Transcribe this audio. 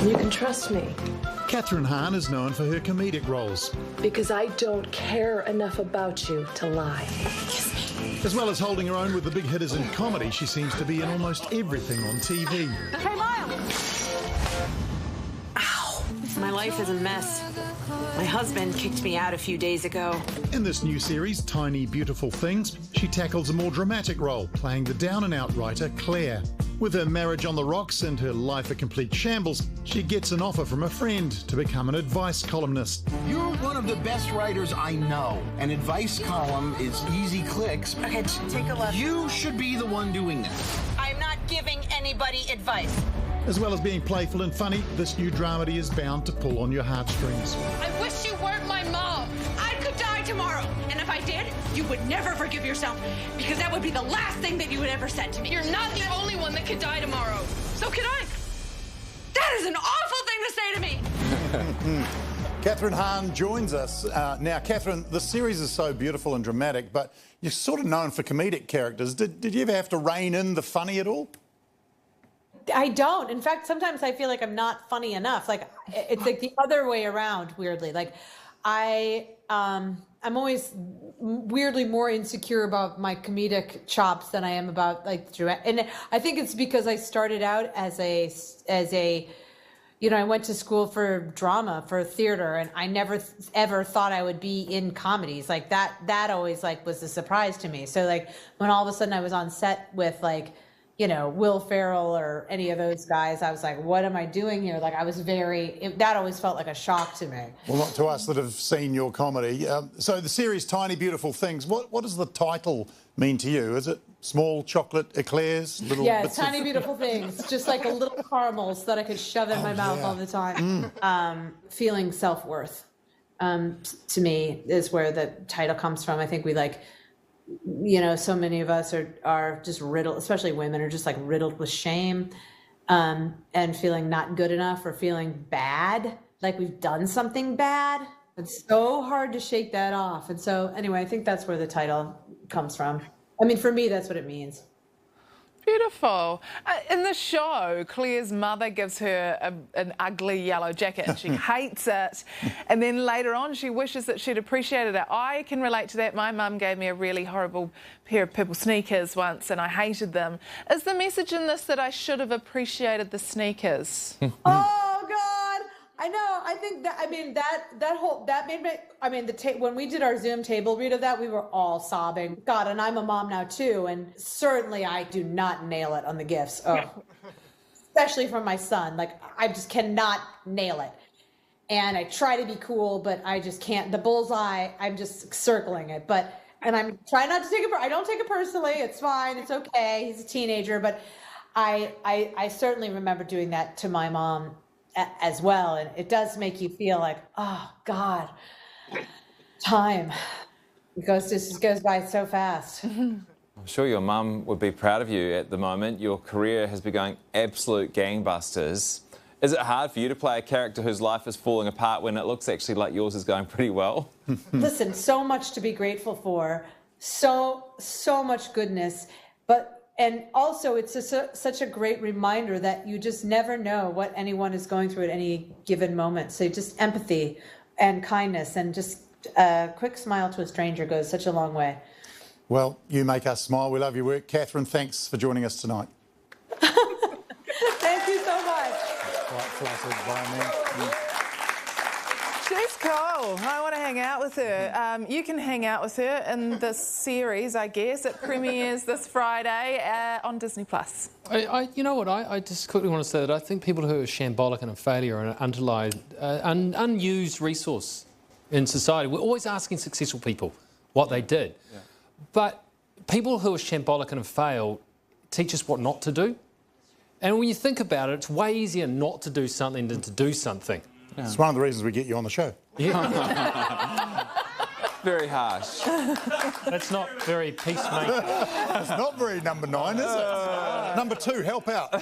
You can trust me. Kathryn Hahn is known for her comedic roles, Because I don't care enough about you to lie. as well as holding her own with the big hitters in comedy. She seems to be in almost everything on TV. Hey, Miles! Ow! My life is a mess. My husband kicked me out a few days ago. In this new series, Tiny Beautiful Things, she tackles a more dramatic role, playing the down-and-out writer Claire. With her marriage on the rocks and her life a complete shambles, she gets an offer from a friend to become an advice columnist. You're one of the best writers I know. An advice column is easy clicks. Okay, take a look. You should be the one doing that. I'm not giving anybody advice. As well as being playful and funny, this new dramedy is bound to pull on your heartstrings. I wish you weren't my mom. I could die tomorrow. And if I did, you would never forgive yourself, because that would be the last thing that you would ever said to me. You're not the only one that could die tomorrow. So could I. That is an awful thing to say to me. Kathryn Hahn joins us. Now, Kathryn, the series is so beautiful and dramatic, but you're sort of known for comedic characters. Did you ever have to rein in the funny at all? I don't. In fact, sometimes I feel like I'm not funny enough. Like, it's like the other way around, weirdly. Like, I'm always weirdly more insecure about my comedic chops than I am about like dramatic. And I think it's because I started out as a, you know, I went to school for drama, for theater, and I never ever thought I would be in comedies. Like that always like was a surprise to me. So like when all of a sudden I was on set with like, you know, Will Ferrell or any of those guys, I was like, what am I doing here? Like, I was that always felt like a shock to me. Well, not to us that have seen your comedy. So the series Tiny Beautiful Things, what does the title mean to you? Is it small chocolate eclairs? Little bits Tiny Beautiful Things. Just like a little caramels that I could shove in my mouth all the time. Feeling self-worth, to me, is where the title comes from. I think we like... You know, so many of us are just riddled, especially women, are just like riddled with shame and feeling not good enough or feeling bad, like we've done something bad. It's so hard to shake that off. And so anyway, I think that's where the title comes from. I mean, for me, that's what it means. Beautiful. In the show, Claire's mother gives her an ugly yellow jacket and she hates it. And then later on, she wishes that she'd appreciated it. I can relate to that. My mum gave me a really horrible pair of purple sneakers once and I hated them. Is the message in this that I should have appreciated the sneakers? Oh, God. I know. I think that, I mean, that made me, I mean, when we did our Zoom table read of that, we were all sobbing. God, and I'm a mom now too. And certainly I do not nail it on the gifts. Oh, especially from my son. Like, I just cannot nail it. And I try to be cool, but I just can't. The bullseye, I'm just circling it. And I'm trying not to take it, I don't take it personally. It's fine. It's okay. He's a teenager. But I certainly remember doing that to my mom as well, and it does make you feel like, oh God, time just goes by so fast. I'm sure your mum would be proud of you at the moment. Your career has been going absolute gangbusters. Is it hard for you to play a character whose life is falling apart when it looks actually like yours is going pretty well? Listen, so much to be grateful for, so much goodness, and also, it's such a great reminder that you just never know what anyone is going through at any given moment. So just empathy and kindness and just a quick smile to a stranger goes such a long way. Well, you make us smile. We love your work. Kathryn, thanks for joining us tonight. Thank you so much. Quite flattered by me. She's cool. I want to hang out with her. You can hang out with her in this series, I guess. It premieres this Friday on Disney+. You know what? I just quickly want to say that I think people who are shambolic and a failure are an unused resource in society. We're always asking successful people what they did. Yeah. But people who are shambolic and have failed teach us what not to do. And when you think about it, it's way easier not to do something than to do something. Yeah. It's one of the reasons we get you on the show. Yeah. Very harsh. That's not very peacemaker. It's not very number 9, is it? Number 2, help out.